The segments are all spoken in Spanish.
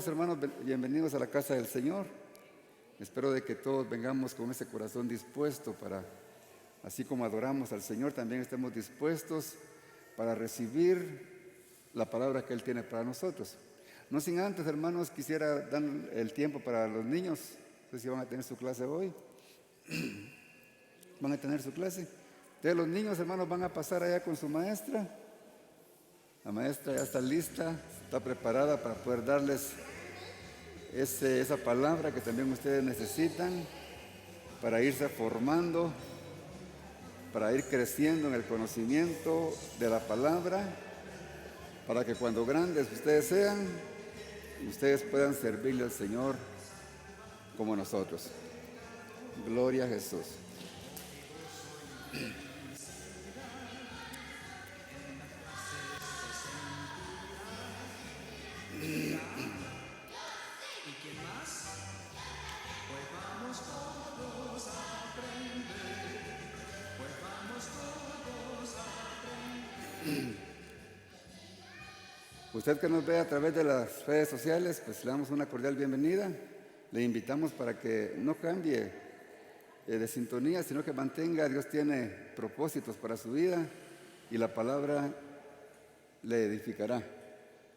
todos, hermanos, bienvenidos a la casa del Señor. Espero de que todos vengamos con ese corazón dispuesto para, así como adoramos al Señor, también estemos dispuestos para recibir la palabra que Él tiene para nosotros. No sin antes, hermanos, quisiera dar el tiempo para los niños. No sé si van a tener su clase hoy. ¿Van a tener su clase? Entonces los niños, hermanos, van a pasar allá con su maestra. La maestra ya está lista, está preparada para poder darles esa palabra que también ustedes necesitan para irse formando, para ir creciendo en el conocimiento de la palabra, para que cuando grandes ustedes sean, ustedes puedan servirle al Señor como nosotros. Gloria a Jesús. Usted que nos ve a través de las redes sociales, pues le damos una cordial bienvenida. Le invitamos para que no cambie de sintonía, sino que mantenga. Dios tiene propósitos para su vida y la palabra le edificará,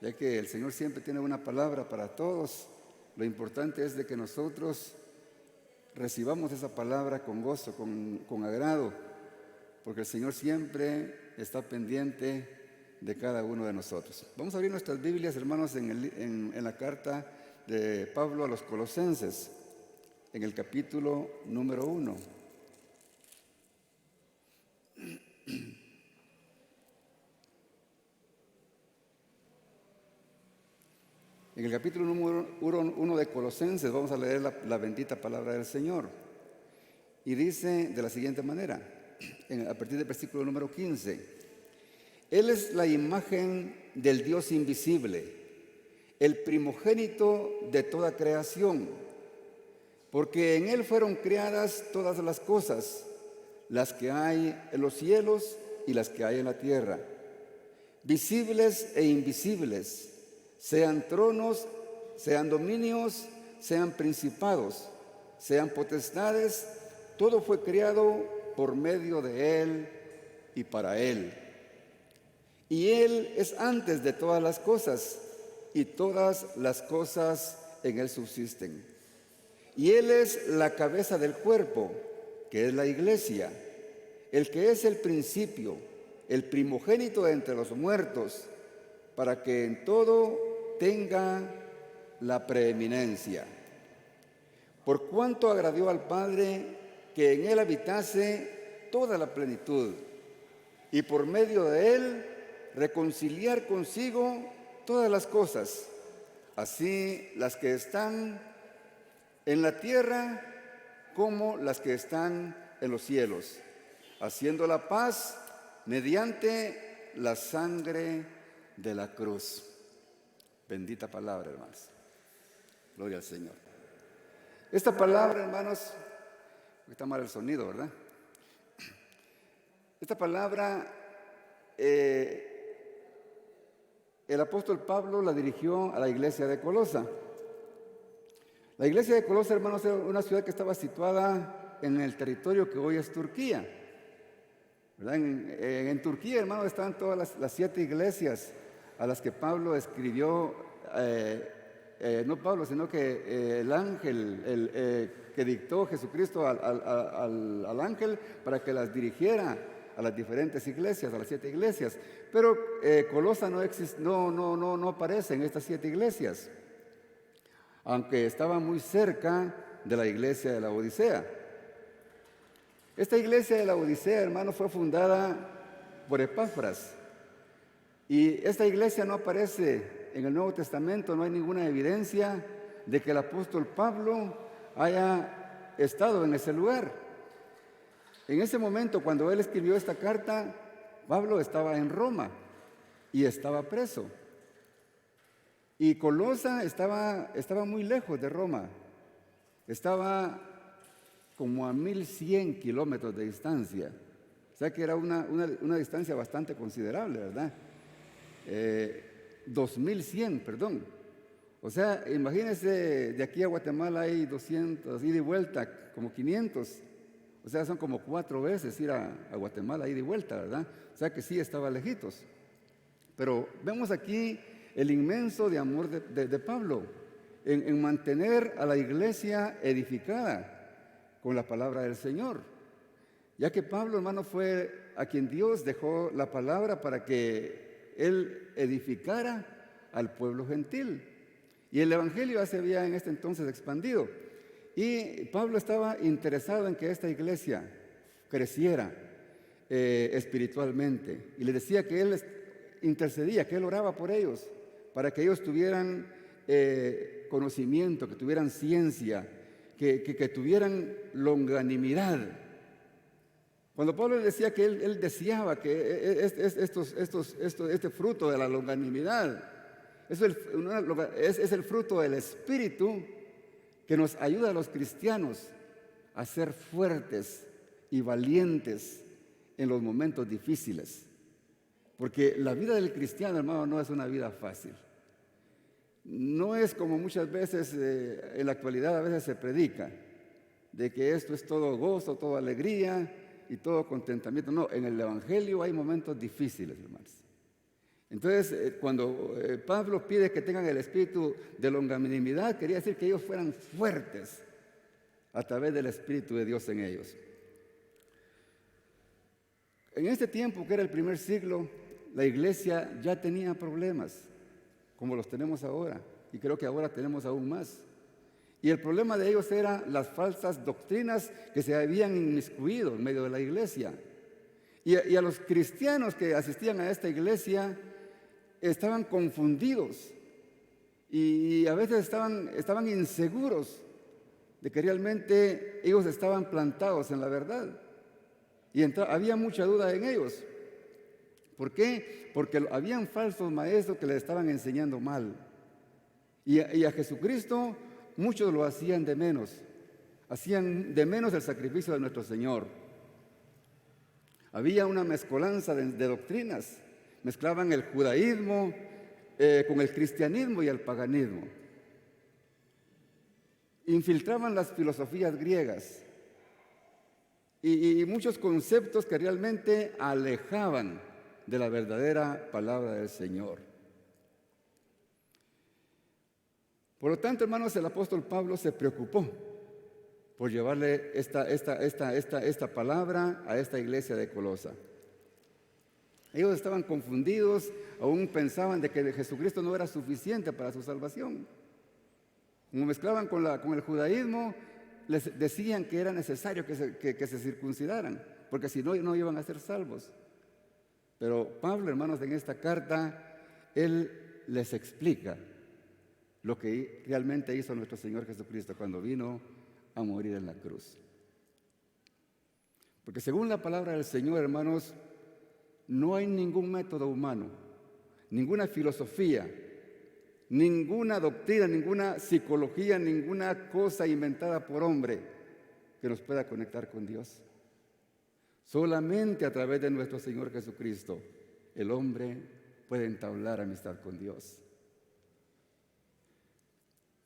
ya que el Señor siempre tiene una palabra para todos. Lo importante es de que nosotros recibamos esa palabra con gozo, con agrado, porque el Señor siempre está pendiente de cada uno de nosotros. Vamos a abrir nuestras Biblias, hermanos, en la carta de Pablo a los Colosenses, en el capítulo número 1. En el capítulo número 1 de Colosenses vamos a leer la bendita palabra del Señor. Y dice de la siguiente manera, a partir del versículo número 15: Él es la imagen del Dios invisible, el primogénito de toda creación, porque en Él fueron creadas todas las cosas, las que hay en los cielos y las que hay en la tierra, visibles e invisibles, sean tronos, sean dominios, sean principados, sean potestades, todo fue creado por medio de Él y para Él. Y Él es antes de todas las cosas, y todas las cosas en Él subsisten. Y Él es la cabeza del cuerpo, que es la iglesia, el que es el principio, el primogénito entre los muertos, para que en todo tenga la preeminencia. Por cuanto agradó al Padre que en Él habitase toda la plenitud, y por medio de Él reconciliar consigo todas las cosas, así las que están en la tierra como las que están en los cielos, haciendo la paz mediante la sangre de la cruz. Bendita palabra, hermanos. Gloria al Señor. Esta palabra, hermanos, está mal el sonido, ¿verdad? Esta palabra el apóstol Pablo la dirigió a la iglesia de Colosa. La iglesia de Colosa, hermanos, era una ciudad que estaba situada en el territorio que hoy es Turquía. ¿Verdad? En Turquía, hermanos, estaban todas las 7 iglesias a las que Pablo escribió, no Pablo, sino que el ángel que dictó Jesucristo al ángel para que las dirigiera a las diferentes iglesias, a las 7 iglesias. Pero Colosa no aparece en estas 7 iglesias, aunque estaba muy cerca de la iglesia de la Odisea. Esta iglesia de la Odisea, hermano, fue fundada por Epafras. Y esta iglesia no aparece en el Nuevo Testamento, no hay ninguna evidencia de que el apóstol Pablo haya estado en ese lugar. En ese momento, cuando él escribió esta carta, Pablo estaba en Roma y estaba preso. Y Colosa estaba muy lejos de Roma. Estaba como a 1100 kilómetros de distancia. O sea que era una distancia bastante considerable, ¿verdad? 2100, perdón. O sea, imagínense, de aquí a Guatemala hay 200, ida y vuelta, como 500. O sea, son como 4 veces ir a Guatemala, ida y vuelta, ¿verdad? O sea que sí estaba lejitos. Pero vemos aquí el inmenso de amor de Pablo en mantener a la iglesia edificada con la palabra del Señor. Ya que Pablo, hermano, fue a quien Dios dejó la palabra para que él edificara al pueblo gentil. Y el evangelio ya se había en este entonces expandido. Y Pablo estaba interesado en que esta iglesia creciera espiritualmente. Y le decía que él intercedía, que él oraba por ellos, para que ellos tuvieran conocimiento, que tuvieran ciencia, que tuvieran longanimidad. Cuando Pablo le decía que él deseaba que este fruto de la longanimidad, es el fruto del Espíritu que nos ayuda a los cristianos a ser fuertes y valientes en los momentos difíciles. Porque la vida del cristiano, hermano, no es una vida fácil. No es como muchas veces en la actualidad a veces se predica, de que esto es todo gozo, toda alegría y todo contentamiento. No, en el Evangelio hay momentos difíciles, hermanos. Entonces, cuando Pablo pide que tengan el espíritu de longanimidad, quería decir que ellos fueran fuertes a través del Espíritu de Dios en ellos. En este tiempo, que era el primer siglo, la iglesia ya tenía problemas, como los tenemos ahora, y creo que ahora tenemos aún más. Y el problema de ellos era las falsas doctrinas que se habían inmiscuido en medio de la iglesia. Y a los cristianos que asistían a esta iglesia estaban confundidos y a veces estaban inseguros de que realmente ellos estaban plantados en la verdad. Y había mucha duda en ellos. ¿Por qué? Porque habían falsos maestros que les estaban enseñando mal. Y a Jesucristo muchos lo hacían de menos. Hacían de menos el sacrificio de nuestro Señor. Había una mezcolanza de doctrinas. Mezclaban el judaísmo con el cristianismo y el paganismo. Infiltraban las filosofías griegas y muchos conceptos que realmente alejaban de la verdadera palabra del Señor. Por lo tanto, hermanos, el apóstol Pablo se preocupó por llevarle esta palabra a esta iglesia de Colosa. Ellos estaban confundidos, aún pensaban de que Jesucristo no era suficiente para su salvación. Como mezclaban con el judaísmo, les decían que era necesario que se circuncidaran, porque si no, no iban a ser salvos. Pero Pablo, hermanos, en esta carta, él les explica lo que realmente hizo nuestro Señor Jesucristo cuando vino a morir en la cruz. Porque según la palabra del Señor, hermanos, no hay ningún método humano, ninguna filosofía, ninguna doctrina, ninguna psicología, ninguna cosa inventada por hombre que nos pueda conectar con Dios. Solamente a través de nuestro Señor Jesucristo el hombre puede entablar amistad con Dios.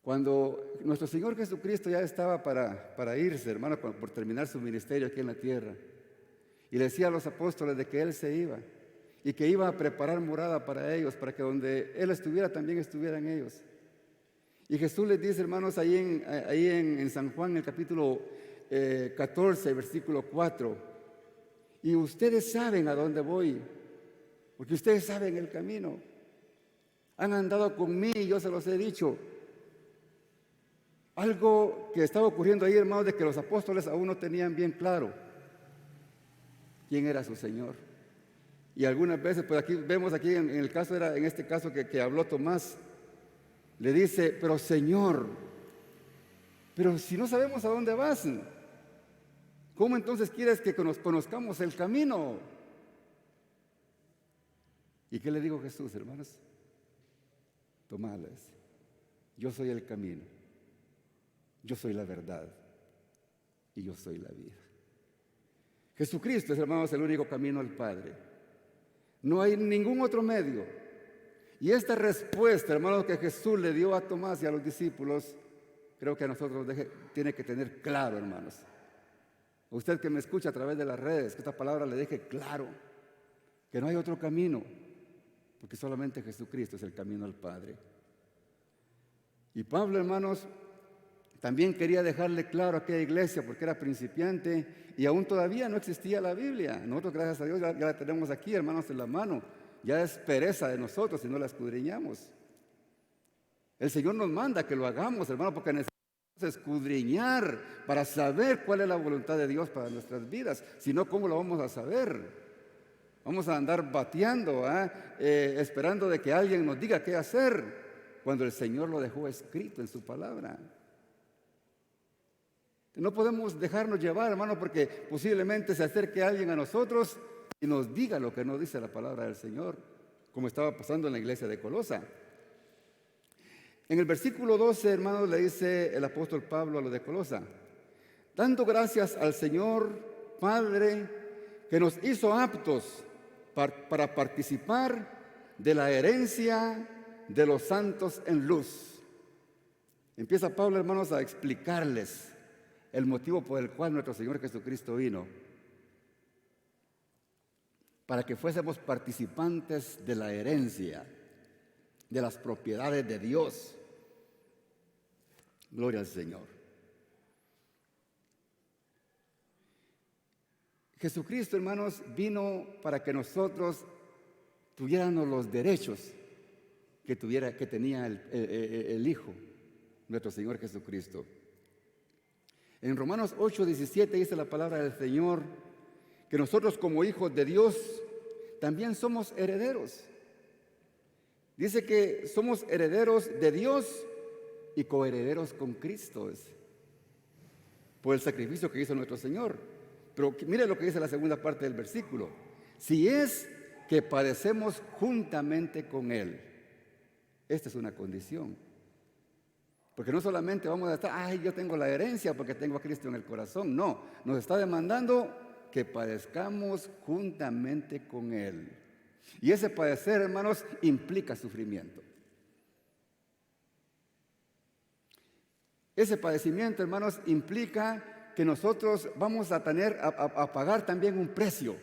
Cuando nuestro Señor Jesucristo ya estaba para irse, hermano, por terminar su ministerio aquí en la tierra, y le decía a los apóstoles de que Él se iba y que iba a preparar morada para ellos, para que donde Él estuviera también estuvieran ellos. Y Jesús les dice, hermanos, ahí en San Juan, en el capítulo 14, versículo 4, y ustedes saben a dónde voy, porque ustedes saben el camino. Han andado conmigo, yo se los he dicho. Algo que estaba ocurriendo ahí, hermanos, de que los apóstoles aún no tenían bien claro quién era su Señor. Y algunas veces, pues aquí vemos en este caso que habló Tomás, le dice, pero Señor, pero si no sabemos a dónde vas, ¿cómo entonces quieres que conozcamos el camino? ¿Y qué le dijo Jesús, hermanos? Tomás, yo soy el camino, yo soy la verdad y yo soy la vida. Jesucristo es, hermanos, el único camino al Padre. No hay ningún otro medio. Y esta respuesta, hermanos, que Jesús le dio a Tomás y a los discípulos, creo que a nosotros tiene que tener claro, hermanos. Usted que me escucha a través de las redes, que esta palabra le deje claro que no hay otro camino, porque solamente Jesucristo es el camino al Padre. Y Pablo, hermanos, también quería dejarle claro a aquella iglesia, porque era principiante y aún todavía no existía la Biblia. Nosotros, gracias a Dios, ya la tenemos aquí, hermanos, en la mano. Ya es pereza de nosotros si no la escudriñamos. El Señor nos manda que lo hagamos, hermano, porque necesitamos escudriñar para saber cuál es la voluntad de Dios para nuestras vidas. Si no, ¿cómo lo vamos a saber? Vamos a andar bateando, esperando de que alguien nos diga qué hacer, cuando el Señor lo dejó escrito en su palabra. No podemos dejarnos llevar, hermano, porque posiblemente se acerque alguien a nosotros y nos diga lo que nos dice la palabra del Señor, como estaba pasando en la iglesia de Colosa. En el versículo 12, hermanos, le dice el apóstol Pablo a los de Colosa: dando gracias al Señor Padre que nos hizo aptos para participar de la herencia de los santos en luz. Empieza Pablo, hermanos, a explicarles el motivo por el cual nuestro Señor Jesucristo vino: para que fuésemos participantes de la herencia, de las propiedades de Dios. Gloria al Señor. Jesucristo, hermanos, vino para que nosotros tuviéramos los derechos que tenía el Hijo, nuestro Señor Jesucristo. En Romanos 8:17 dice la palabra del Señor que nosotros, como hijos de Dios, también somos herederos. Dice que somos herederos de Dios y coherederos con Cristo, por el sacrificio que hizo nuestro Señor. Pero mire lo que dice la segunda parte del versículo: si es que padecemos juntamente con Él. Esta es una condición. Porque no solamente vamos a estar, yo tengo la herencia porque tengo a Cristo en el corazón. No, nos está demandando que padezcamos juntamente con Él. Y ese padecer, hermanos, implica sufrimiento. Ese padecimiento, hermanos, implica que nosotros vamos a tener a pagar también un precio,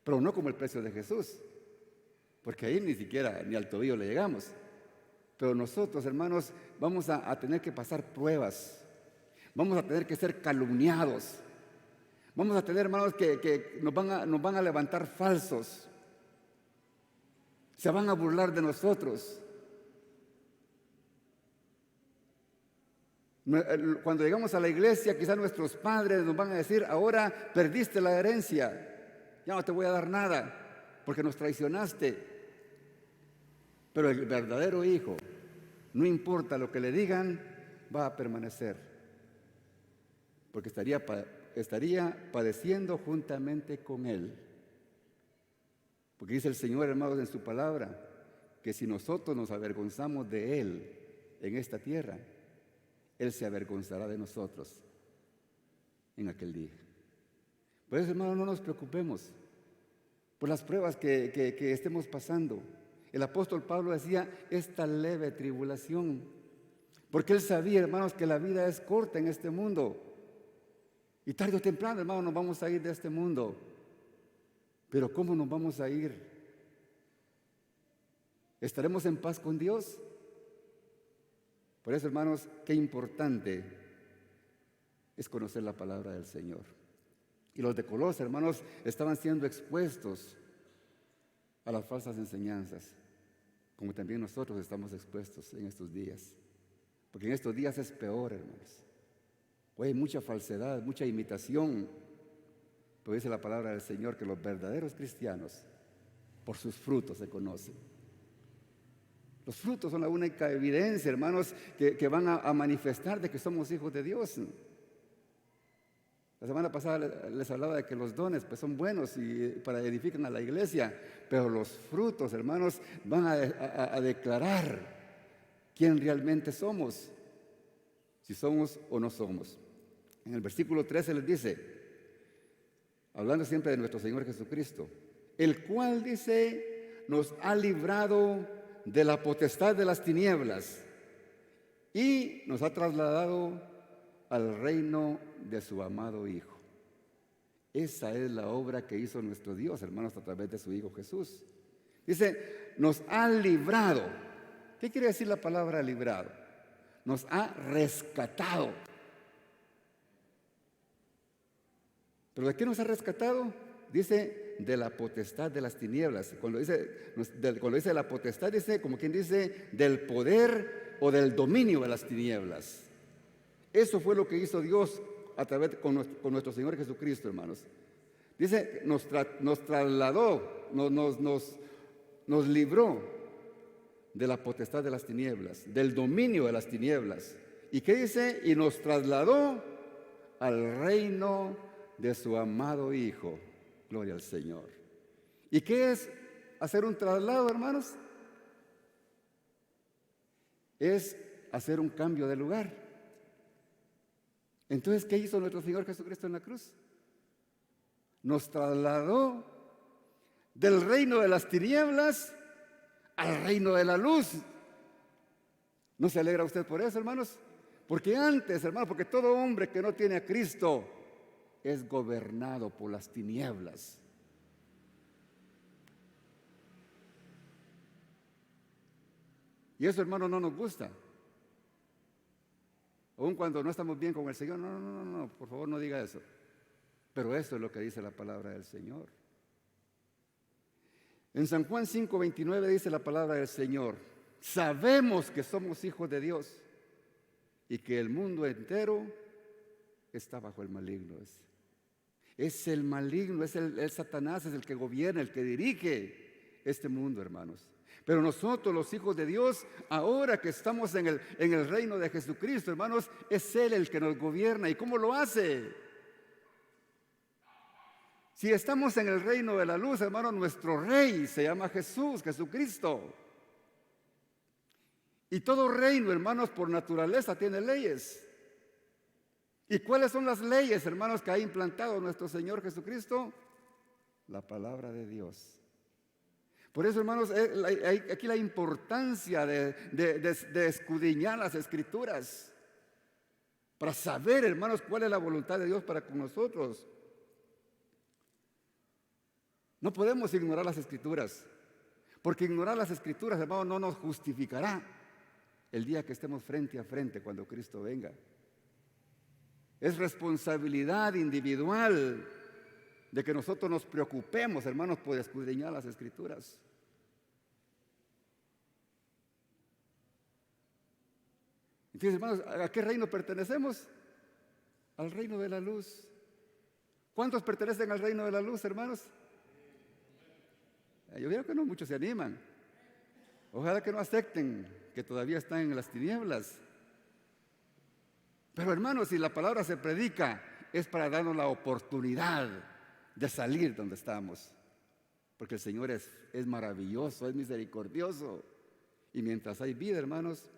pero no como el precio de Jesús, porque ahí ni siquiera ni al tobillo le llegamos. Pero nosotros, hermanos, vamos a tener que pasar pruebas, vamos a tener que ser calumniados, vamos a tener, hermanos, que nos van a levantar falsos, se van a burlar de nosotros. Cuando llegamos a la iglesia, quizás nuestros padres nos van a decir: ahora perdiste la herencia, ya no te voy a dar nada porque nos traicionaste. Pero el verdadero hijo, no importa lo que le digan, va a permanecer, porque estaría padeciendo juntamente con Él. Porque dice el Señor, hermanos, en su palabra, que si nosotros nos avergonzamos de Él en esta tierra, Él se avergonzará de nosotros en aquel día. Por eso, hermanos, no nos preocupemos por las pruebas que estemos pasando. El apóstol Pablo decía: esta leve tribulación, porque él sabía, hermanos, que la vida es corta en este mundo, y tarde o temprano, hermanos, nos vamos a ir de este mundo. Pero ¿cómo nos vamos a ir? ¿Estaremos en paz con Dios? Por eso, hermanos, qué importante es conocer la palabra del Señor. Y los de Colosas, hermanos, estaban siendo expuestos a las falsas enseñanzas, como también nosotros estamos expuestos en estos días. Porque en estos días es peor, hermanos. Hoy hay mucha falsedad, mucha imitación. Pero dice la palabra del Señor que los verdaderos cristianos por sus frutos se conocen. Los frutos son la única evidencia, hermanos, que van a manifestar de que somos hijos de Dios. La semana pasada les hablaba de que los dones pues son buenos y para edificar a la iglesia, pero los frutos, hermanos, van a declarar quién realmente somos, si somos o no somos. En el versículo 13 les dice, hablando siempre de nuestro Señor Jesucristo, el cual dice, nos ha librado de la potestad de las tinieblas y nos ha trasladado al reino de su amado Hijo. Esa es la obra que hizo nuestro Dios, hermanos, a través de su Hijo Jesús. Dice, nos ha librado. ¿Qué quiere decir la palabra librado? Nos ha rescatado. ¿Pero de qué nos ha rescatado? Dice, de la potestad de las tinieblas. Cuando dice la potestad, dice, como quien dice, del poder o del dominio de las tinieblas. Eso fue lo que hizo Dios a través con nuestro Señor Jesucristo, hermanos. Dice, nos trasladó, nos libró de la potestad de las tinieblas, del dominio de las tinieblas. ¿Y qué dice? Y nos trasladó al reino de su amado Hijo. Gloria al Señor. ¿Y qué es hacer un traslado, hermanos? Es hacer un cambio de lugar. Entonces, ¿qué hizo nuestro Señor Jesucristo en la cruz? Nos trasladó del reino de las tinieblas al reino de la luz. ¿No se alegra usted por eso, hermanos? Porque antes, hermanos, porque todo hombre que no tiene a Cristo es gobernado por las tinieblas. Y eso, hermano, no nos gusta. Aun cuando no estamos bien con el Señor, no, por favor no diga eso. Pero eso es lo que dice la palabra del Señor. En San Juan 5:29 dice la palabra del Señor: sabemos que somos hijos de Dios y que el mundo entero está bajo el maligno. Es el maligno, es el Satanás, es el que gobierna, el que dirige este mundo, hermanos. Pero nosotros, los hijos de Dios, ahora que estamos en el reino de Jesucristo, hermanos, es Él el que nos gobierna. ¿Y cómo lo hace? Si estamos en el reino de la luz, hermanos, nuestro rey se llama Jesús, Jesucristo. Y todo reino, hermanos, por naturaleza tiene leyes. ¿Y cuáles son las leyes, hermanos, que ha implantado nuestro Señor Jesucristo? La palabra de Dios. Por eso, hermanos, hay aquí la importancia de escudriñar las Escrituras para saber, hermanos, cuál es la voluntad de Dios para con nosotros. No podemos ignorar las Escrituras, porque ignorar las Escrituras, hermanos, no nos justificará el día que estemos frente a frente cuando Cristo venga. Es responsabilidad individual de que nosotros nos preocupemos, hermanos, por escudriñar las Escrituras. Entonces, hermanos, ¿a qué reino pertenecemos? Al reino de la luz. ¿Cuántos pertenecen al reino de la luz, hermanos? Yo veo que no muchos se animan. Ojalá que no acepten que todavía están en las tinieblas. Pero, hermanos, si la palabra se predica, es para darnos la oportunidad de salir donde estamos. Porque el Señor es maravilloso, es misericordioso. Y mientras hay vida, hermanos,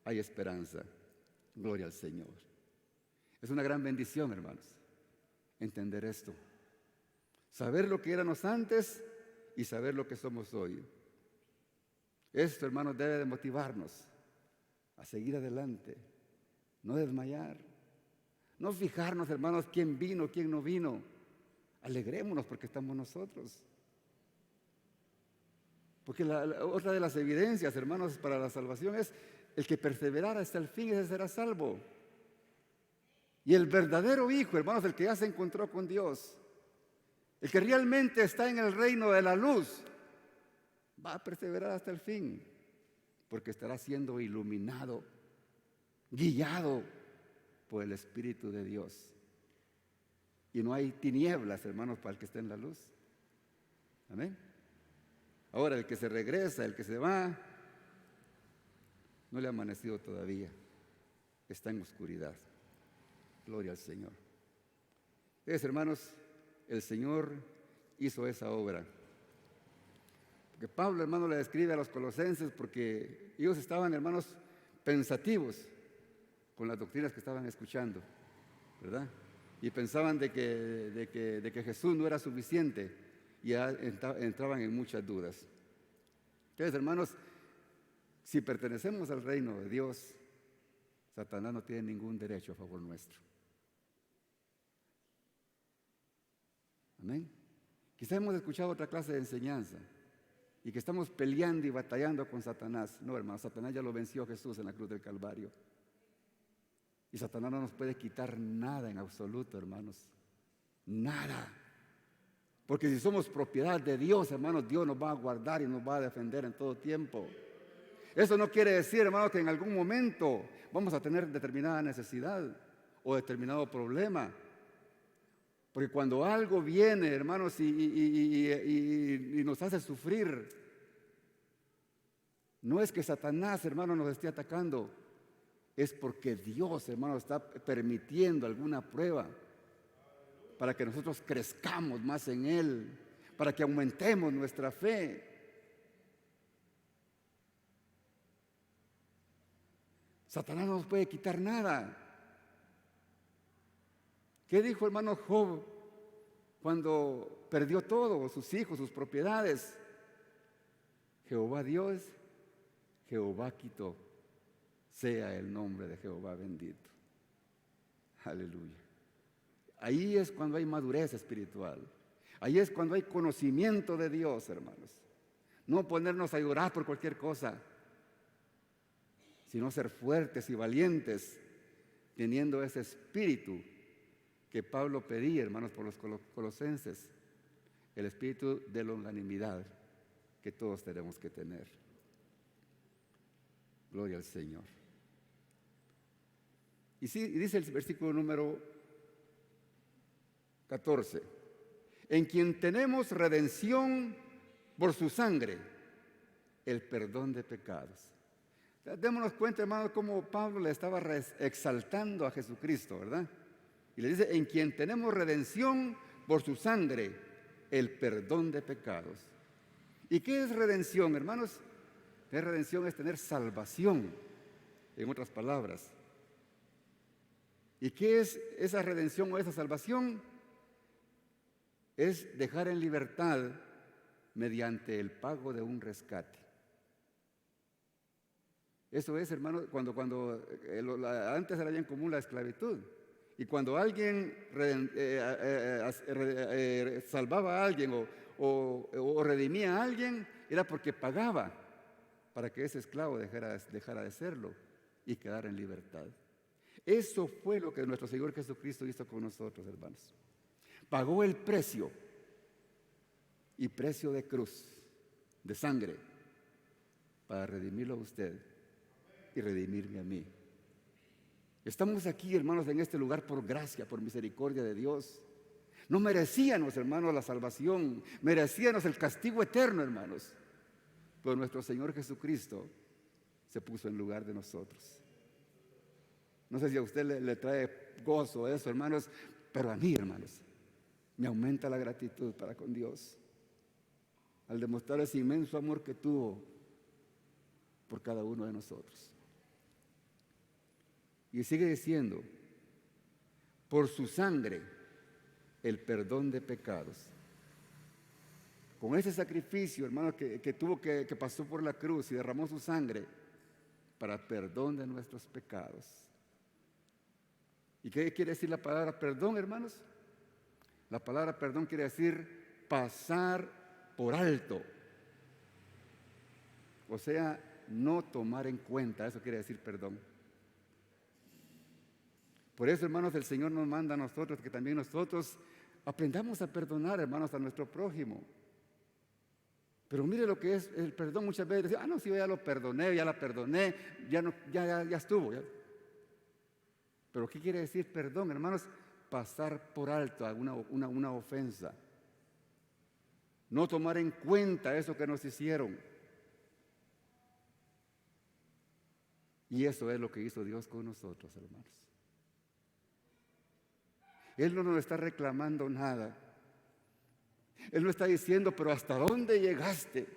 hay esperanza. Gloria al Señor. Es una gran bendición, hermanos, entender esto. Saber lo que éramos antes y saber lo que somos hoy. Esto, hermanos, debe de motivarnos a seguir adelante, no desmayar, no fijarnos, hermanos, quién vino, quién no vino. Alegrémonos porque estamos nosotros. Porque otra de las evidencias, hermanos, para la salvación es el que perseverara hasta el fin, ese será salvo. Y el verdadero hijo, hermanos, el que ya se encontró con Dios, el que realmente está en el reino de la luz, va a perseverar hasta el fin, porque estará siendo iluminado, guiado por el Espíritu de Dios. Y no hay tinieblas, hermanos, para el que esté en la luz. Amén. Ahora, el que se regresa, el que se va, no le ha amanecido todavía. Está en oscuridad. Gloria al Señor. Entonces, hermanos, el Señor hizo esa obra. Porque Pablo, hermano, le describe a los colosenses porque ellos estaban, hermanos, pensativos con las doctrinas que estaban escuchando, ¿verdad? Y pensaban de que Jesús no era suficiente y ya entraban en muchas dudas. Entonces, hermanos, Si pertenecemos al reino de Dios, Satanás no tiene ningún derecho a favor nuestro. Amén. Quizá hemos escuchado otra clase de enseñanza y que estamos peleando y batallando con Satanás. No, hermano, Satanás ya lo venció Jesús en la cruz del Calvario. Y Satanás no nos puede quitar nada en absoluto, hermanos. Nada. Porque si somos propiedad de Dios, hermanos, Dios nos va a guardar y nos va a defender en todo tiempo. Eso no quiere decir, hermanos, que en algún momento vamos a tener determinada necesidad o determinado problema. Porque cuando algo viene, hermanos, y nos hace sufrir, no es que Satanás, hermanos, nos esté atacando, es porque Dios, hermanos, está permitiendo alguna prueba para que nosotros crezcamos más en Él, para que aumentemos nuestra fe. Satanás no nos puede quitar nada. ¿Qué dijo hermano Job cuando perdió todo, sus hijos, sus propiedades? Jehová Dios, Jehová quitó. Sea el nombre de Jehová bendito. Aleluya. Ahí es cuando hay madurez espiritual. Ahí es cuando hay conocimiento de Dios, hermanos. No ponernos a llorar por cualquier cosa, sino ser fuertes y valientes, teniendo ese espíritu que Pablo pedía, hermanos, por los colosenses, el espíritu de longanimidad que todos tenemos que tener. Gloria al Señor. Y sí, dice el versículo número 14, en quien tenemos redención por su sangre, el perdón de pecados. Démonos cuenta, hermanos, cómo Pablo le estaba exaltando a Jesucristo, ¿verdad? Y le dice, en quien tenemos redención por su sangre, el perdón de pecados. ¿Y qué es redención, hermanos? Redención es tener salvación, en otras palabras. ¿Y qué es esa redención o esa salvación? Es dejar en libertad mediante el pago de un rescate. Eso es, hermano, cuando antes era bien común la esclavitud. Y cuando alguien salvaba a alguien o redimía a alguien, era porque pagaba para que ese esclavo dejara de serlo y quedara en libertad. Eso fue lo que nuestro Señor Jesucristo hizo con nosotros, hermanos. Pagó el precio, y precio de cruz, de sangre, para redimirlo a usted y redimirme a mí. Estamos aquí, hermanos, en este lugar por gracia, por misericordia de Dios. No merecíamos, hermanos, la salvación, merecíamos el castigo eterno, hermanos. Pero nuestro Señor Jesucristo se puso en lugar de nosotros. No sé si a usted le trae gozo eso, hermanos, pero a mí, hermanos, me aumenta la gratitud para con Dios al demostrar ese inmenso amor que tuvo por cada uno de nosotros. Y sigue diciendo, por su sangre, el perdón de pecados. Con ese sacrificio, hermano, que pasó por la cruz y derramó su sangre para perdón de nuestros pecados. ¿Y qué quiere decir la palabra perdón, hermanos? La palabra perdón quiere decir pasar por alto. O sea, no tomar en cuenta, eso quiere decir perdón. Por eso, hermanos, el Señor nos manda a nosotros que también nosotros aprendamos a perdonar, hermanos, a nuestro prójimo. Pero mire lo que es el perdón. Muchas veces decimos, no, si yo ya lo perdoné, ya la perdoné, ya estuvo. Ya. Pero ¿qué quiere decir perdón, hermanos? Pasar por alto una ofensa. No tomar en cuenta eso que nos hicieron. Y eso es lo que hizo Dios con nosotros, hermanos. Él no nos está reclamando nada. Él no está diciendo, pero ¿hasta dónde llegaste?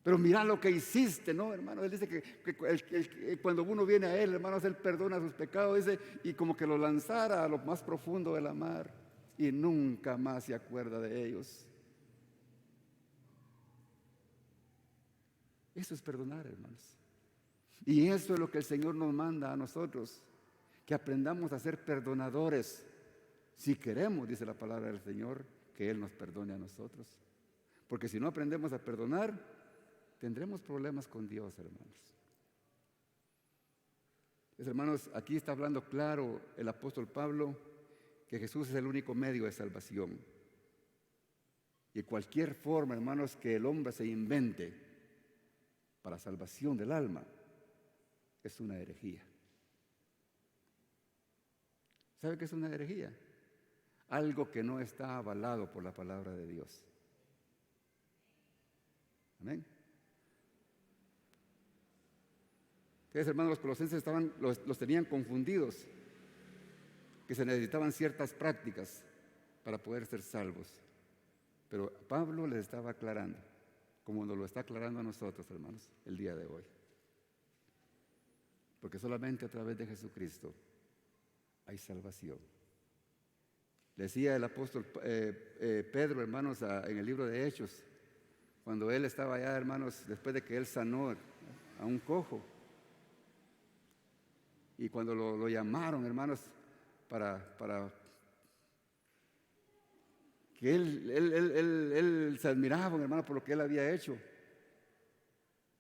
Pero mira lo que hiciste, ¿no, hermano? Él dice que cuando uno viene a Él, hermanos, Él perdona sus pecados, dice, y como que lo lanzara a lo más profundo de la mar, y nunca más se acuerda de ellos. Eso es perdonar, hermanos. Y eso es lo que el Señor nos manda a nosotros, que aprendamos a ser perdonadores. Si queremos, dice la palabra del Señor, que Él nos perdone a nosotros. Porque si no aprendemos a perdonar, tendremos problemas con Dios, hermanos. Hermanos, aquí está hablando claro el apóstol Pablo que Jesús es el único medio de salvación. Y cualquier forma, hermanos, que el hombre se invente para salvación del alma es una herejía. ¿Sabe qué es una herejía? Algo que no está avalado por la palabra de Dios. Amén. Ustedes, hermanos, los colosenses los tenían confundidos, que se necesitaban ciertas prácticas para poder ser salvos. Pero Pablo les estaba aclarando, como nos lo está aclarando a nosotros, hermanos, el día de hoy. Porque solamente a través de Jesucristo hay salvación. Decía el apóstol Pedro, hermanos, en el libro de Hechos, cuando él estaba allá, hermanos, después de que él sanó a un cojo, y cuando lo llamaron, hermanos, para que él se admiraba, hermano, por lo que él había hecho.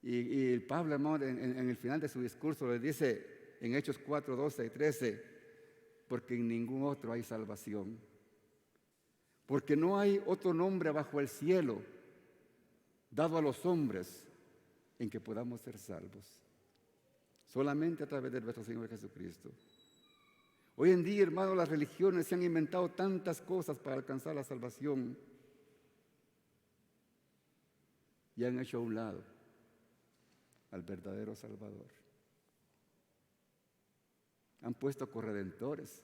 Y Pablo, hermano, en el final de su discurso le dice en Hechos 4, 12 y 13, porque en ningún otro hay salvación, porque no hay otro nombre bajo el cielo dado a los hombres en que podamos ser salvos, solamente a través de nuestro Señor Jesucristo. Hoy en día, hermanos, las religiones se han inventado tantas cosas para alcanzar la salvación y han hecho a un lado al verdadero Salvador. Han puesto corredentores,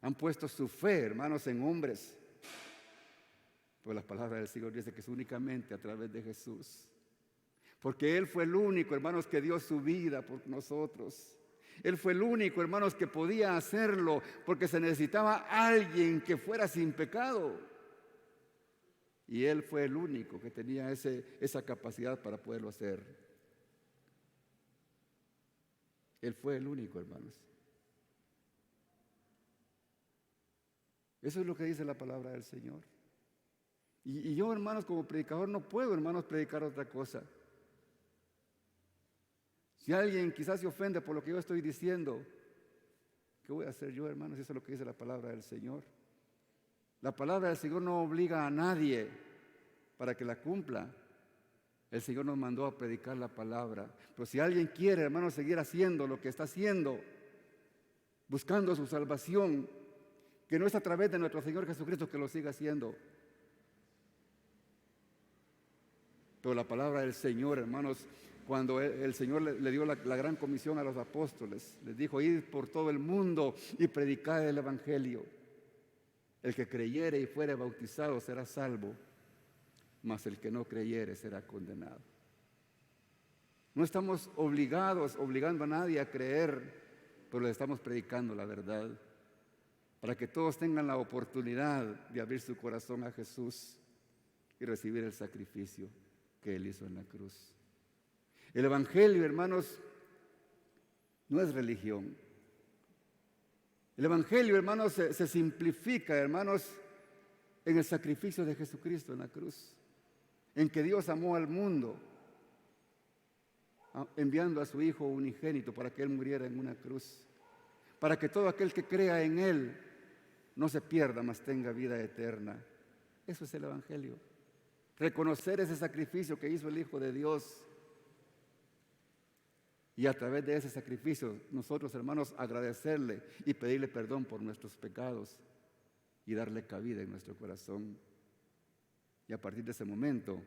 han puesto su fe, hermanos, en hombres. Pues la palabra del Señor dice que es únicamente a través de Jesús. Porque Él fue el único, hermanos, que dio su vida por nosotros. Él fue el único, hermanos, que podía hacerlo, porque se necesitaba alguien que fuera sin pecado. Y Él fue el único que tenía esa capacidad para poderlo hacer. Él fue el único, hermanos. Eso es lo que dice la palabra del Señor. Y yo, hermanos, como predicador no puedo, hermanos, predicar otra cosa. Si alguien quizás se ofende por lo que yo estoy diciendo, ¿qué voy a hacer yo, hermanos? Eso es lo que dice la palabra del Señor. La palabra del Señor no obliga a nadie para que la cumpla. El Señor nos mandó a predicar la palabra. Pero si alguien quiere, hermanos, seguir haciendo lo que está haciendo, buscando su salvación, que no es a través de nuestro Señor Jesucristo, que lo siga haciendo. Pero la palabra del Señor, hermanos, cuando el Señor le dio la gran comisión a los apóstoles, les dijo: id por todo el mundo y predicad el Evangelio. El que creyere y fuere bautizado será salvo, mas el que no creyere será condenado. No estamos obligando a nadie a creer, pero le estamos predicando la verdad, para que todos tengan la oportunidad de abrir su corazón a Jesús y recibir el sacrificio que Él hizo en la cruz. El Evangelio, hermanos, no es religión. El Evangelio, hermanos, se simplifica, hermanos, en el sacrificio de Jesucristo en la cruz, en que Dios amó al mundo, enviando a su Hijo unigénito para que Él muriera en una cruz, para que todo aquel que crea en Él no se pierda, mas tenga vida eterna. Eso es el Evangelio. Reconocer ese sacrificio que hizo el Hijo de Dios. Y a través de ese sacrificio, nosotros, hermanos, agradecerle y pedirle perdón por nuestros pecados y darle cabida en nuestro corazón. Y a partir de ese momento,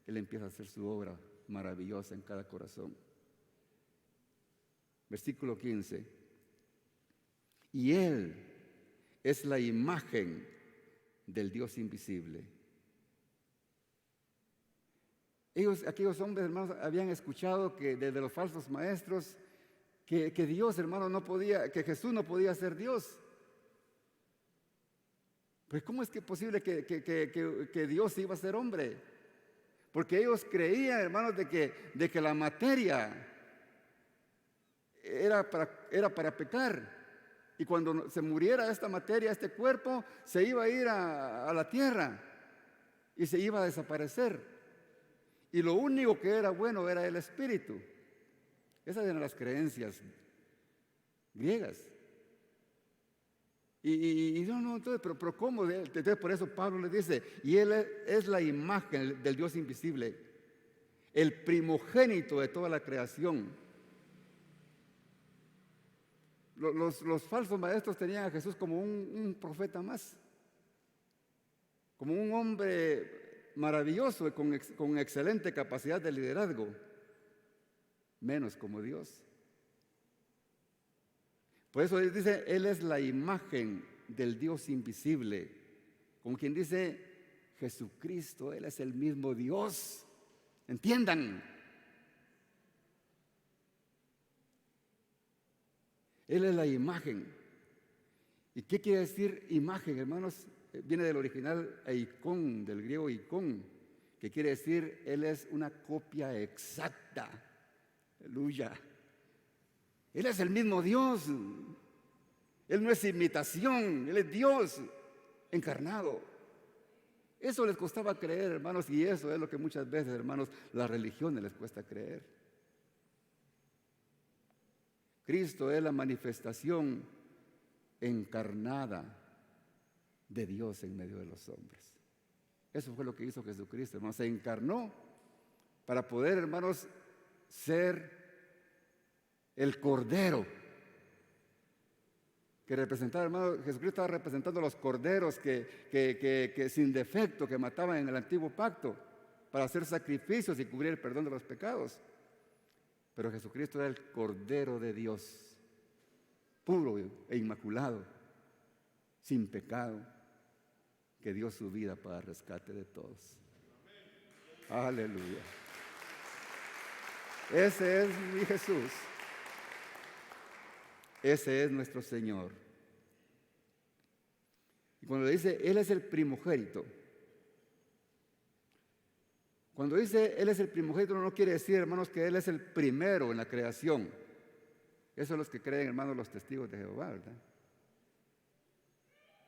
Él empieza a hacer su obra maravillosa en cada corazón. Versículo 15. Y Él es la imagen del Dios invisible. Aquellos hombres, hermanos, habían escuchado que desde los falsos maestros que Dios, hermano, no podía, que Jesús no podía ser Dios. Pues ¿cómo es que es posible que Dios iba a ser hombre? Porque ellos creían, hermanos, de que la materia era para pecar. Y cuando se muriera esta materia, este cuerpo, se iba a ir a la tierra y se iba a desaparecer. Y lo único que era bueno era el espíritu. Esas eran las creencias griegas. Y no, entonces, pero ¿cómo? Entonces por eso Pablo le dice, y él es la imagen del Dios invisible, el primogénito de toda la creación. Los falsos maestros tenían a Jesús como un profeta más, como un hombre maravilloso y con excelente capacidad de liderazgo, menos como Dios. Por eso dice, Él es la imagen del Dios invisible, como quien dice, Jesucristo, Él es el mismo Dios. ¿Entiendan? Él es la imagen. ¿Y qué quiere decir imagen, hermanos? Viene del original eikon, del griego eikon, que quiere decir Él es una copia exacta. Aleluya. Él es el mismo Dios. Él no es imitación, Él es Dios encarnado. Eso les costaba creer, hermanos, y eso es lo que muchas veces, hermanos, las religiones les cuesta creer. Cristo es la manifestación encarnada de Dios en medio de los hombres. Eso fue lo que hizo Jesucristo, hermanos. Se encarnó para poder, hermanos, ser el Cordero que representaba, hermanos. Jesucristo estaba representando a los corderos que sin defecto, que mataban en el antiguo pacto para hacer sacrificios y cubrir el perdón de los pecados. Pero Jesucristo era el Cordero de Dios, puro e inmaculado, sin pecado, que dio su vida para el rescate de todos. Aleluya. Ese es mi Jesús. Ese es nuestro Señor. Y cuando dice, Él es el primogénito. Cuando dice, Él es el primogénito, no quiere decir, hermanos, que Él es el primero en la creación. Esos son los que creen, hermanos, los testigos de Jehová, ¿verdad?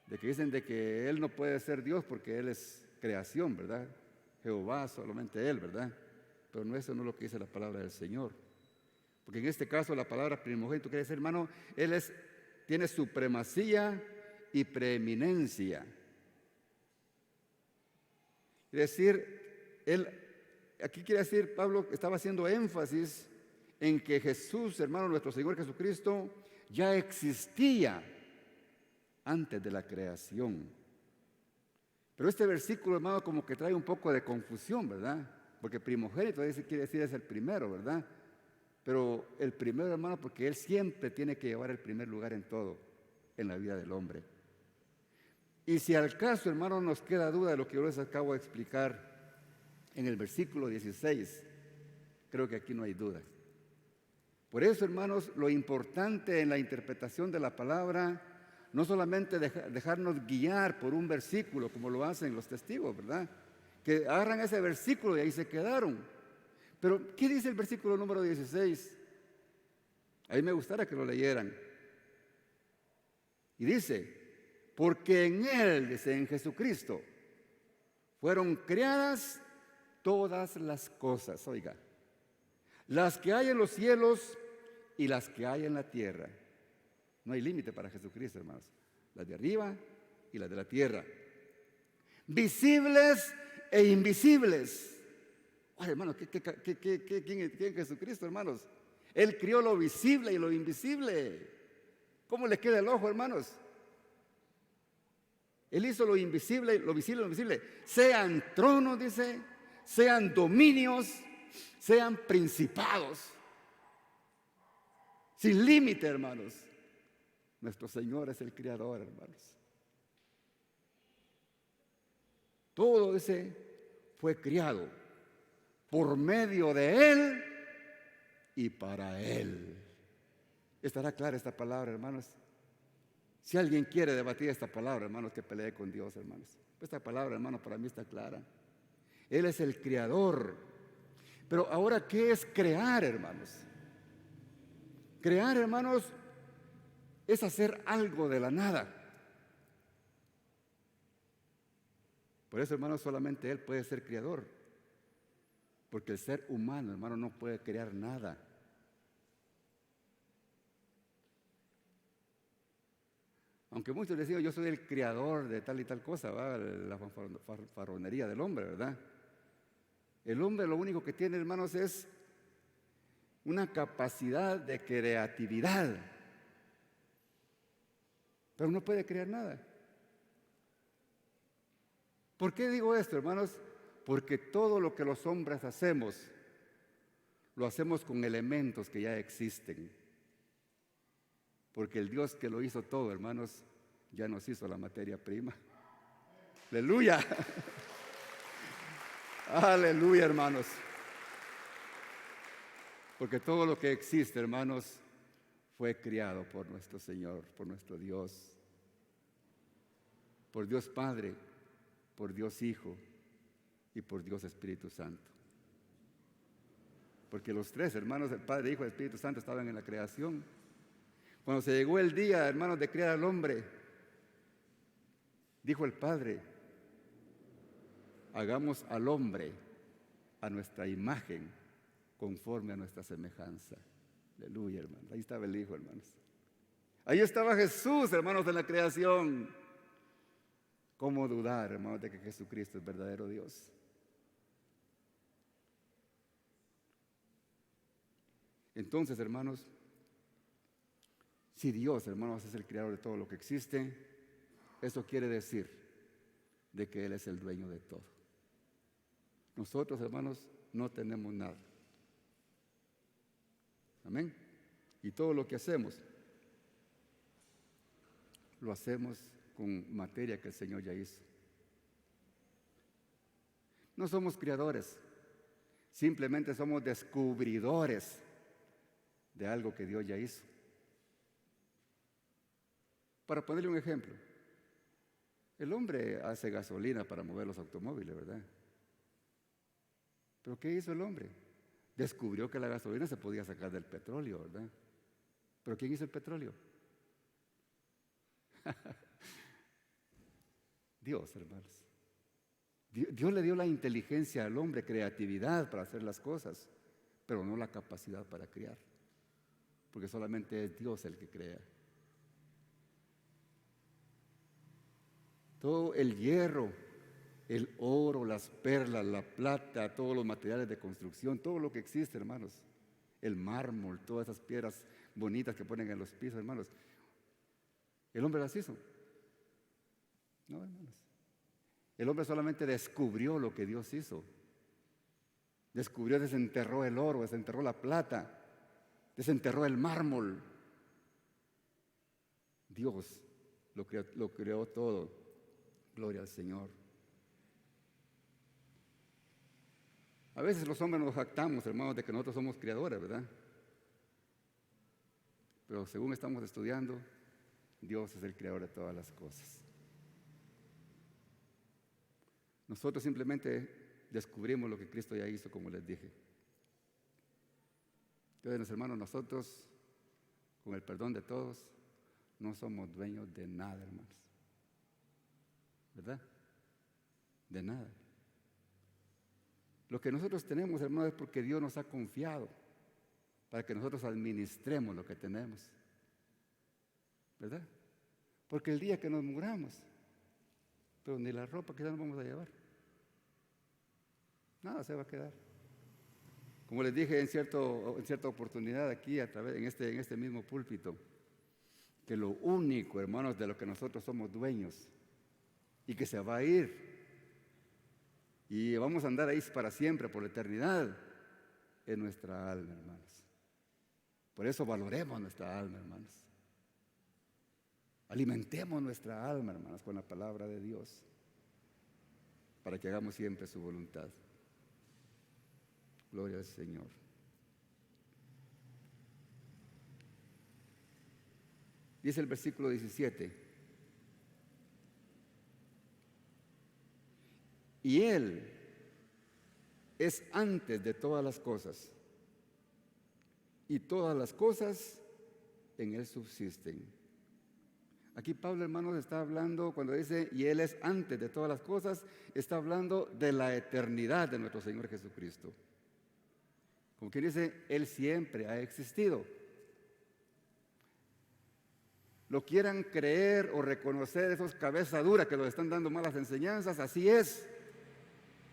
De que dicen de que Él no puede ser Dios porque Él es creación, ¿verdad? Jehová, solamente Él, ¿verdad? Pero no, eso no es lo que dice la palabra del Señor. Porque en este caso la palabra primogénito quiere decir, hermano, Él tiene supremacía y preeminencia. Es decir, aquí quiere decir, Pablo estaba haciendo énfasis en que Jesús, hermano, nuestro Señor Jesucristo, ya existía antes de la creación. Pero este versículo, hermano, como que trae un poco de confusión, ¿verdad? Porque primogénito quiere decir es el primero, ¿verdad? Pero el primero, hermano, porque Él siempre tiene que llevar el primer lugar en todo, en la vida del hombre. Y si al caso, hermano, nos queda duda de lo que yo les acabo de explicar en el versículo 16, creo que aquí no hay dudas. Por eso, hermanos, lo importante en la interpretación de la palabra, no solamente dejarnos guiar por un versículo, como lo hacen los testigos, ¿verdad? Que agarran ese versículo y ahí se quedaron. Pero, ¿qué dice el versículo número 16? A mí me gustaría que lo leyeran. Y dice, porque en Él, dice, en Jesucristo, fueron creadas todas las cosas, oiga, las que hay en los cielos y las que hay en la tierra. No hay límite para Jesucristo, hermanos. Las de arriba y las de la tierra. Visibles e invisibles. Oye, hermanos, ¿quién es Jesucristo, hermanos? Él crió lo visible y lo invisible. ¿Cómo le queda el ojo, hermanos? Él hizo lo invisible, lo visible, lo invisible. Sean tronos, dice, sean dominios, sean principados. Sin límite, hermanos. Nuestro Señor es el Creador, hermanos. Todo ese fue criado por medio de Él y para Él. ¿Estará clara esta palabra, hermanos? Si alguien quiere debatir esta palabra, hermanos, que pelee con Dios, hermanos. Esta palabra, hermanos, para mí está clara. Él es el creador. Pero ahora, ¿qué es crear, hermanos? Crear, hermanos, es hacer algo de la nada. Por eso, hermanos, solamente Él puede ser creador. Porque el ser humano, hermano, no puede crear nada. Aunque muchos decían, yo soy el creador de tal y tal cosa, ¿va? La fanfarronería del hombre, ¿verdad? El hombre lo único que tiene, hermanos, es una capacidad de creatividad. Pero no puede crear nada. ¿Por qué digo esto, hermanos? Porque todo lo que los hombres hacemos, lo hacemos con elementos que ya existen. Porque el Dios que lo hizo todo, hermanos, ya nos hizo la materia prima. ¡Aleluya! ¡Aleluya, hermanos! Porque todo lo que existe, hermanos, fue criado por nuestro Señor, por nuestro Dios. Por Dios Padre, por Dios Hijo y por Dios Espíritu Santo. Porque los tres hermanos, el Padre, Hijo y Espíritu Santo, estaban en la creación. Cuando se llegó el día, hermanos, de crear al hombre, dijo el Padre: hagamos al hombre a nuestra imagen, conforme a nuestra semejanza. Aleluya, hermanos. Ahí estaba el Hijo, hermanos. Ahí estaba Jesús, hermanos, en la creación. ¿Cómo dudar, hermanos, de que Jesucristo es verdadero Dios? Entonces, hermanos, si Dios, hermanos, es el creador de todo lo que existe, eso quiere decir de que Él es el dueño de todo. Nosotros, hermanos, no tenemos nada. Amén. Y todo lo que hacemos, lo hacemos con materia que el Señor ya hizo. No somos creadores, simplemente somos descubridores de algo que Dios ya hizo. Para ponerle un ejemplo, el hombre hace gasolina para mover los automóviles, ¿verdad? ¿Pero qué hizo el hombre? Descubrió que la gasolina se podía sacar del petróleo, ¿verdad? ¿Pero quién hizo el petróleo? Dios, hermanos. Dios le dio la inteligencia al hombre, creatividad para hacer las cosas, pero no la capacidad para crear, porque solamente es Dios el que crea. Todo el hierro, el oro, las perlas, la plata, todos los materiales de construcción, todo lo que existe, hermanos, el mármol, todas esas piedras bonitas que ponen en los pisos, hermanos, el hombre las hizo. No, hermanos. El hombre solamente descubrió lo que Dios hizo. Descubrió, desenterró el oro, desenterró la plata, desenterró el mármol. Dios lo creó todo. Gloria al Señor. A veces los hombres nos jactamos, hermanos, de que nosotros somos creadores, ¿verdad? Pero según estamos estudiando, Dios es el creador de todas las cosas. Nosotros simplemente descubrimos lo que Cristo ya hizo, como les dije. Entonces, hermanos, nosotros, con el perdón de todos, no somos dueños de nada, hermanos. ¿Verdad? De nada. Lo que nosotros tenemos, hermanos, es porque Dios nos ha confiado para que nosotros administremos lo que tenemos. ¿Verdad? Porque el día que nos muramos, pero ni la ropa que ya nos vamos a llevar, nada se va a quedar. Como les dije en cierta oportunidad aquí, en este mismo púlpito, que lo único, hermanos, de lo que nosotros somos dueños y que se va a ir y vamos a andar ahí para siempre, por la eternidad, es nuestra alma, hermanos. Por eso valoremos nuestra alma, hermanos. Alimentemos nuestra alma, hermanos, con la palabra de Dios, para que hagamos siempre su voluntad. Gloria al Señor. Dice el versículo 17: y Él es antes de todas las cosas, y todas las cosas en Él subsisten. Aquí Pablo, hermanos, está hablando, cuando dice, y Él es antes de todas las cosas, está hablando de la eternidad de nuestro Señor Jesucristo. Como quien dice, Él siempre ha existido. Lo quieran creer o reconocer esos cabezas duras que nos están dando malas enseñanzas, así es.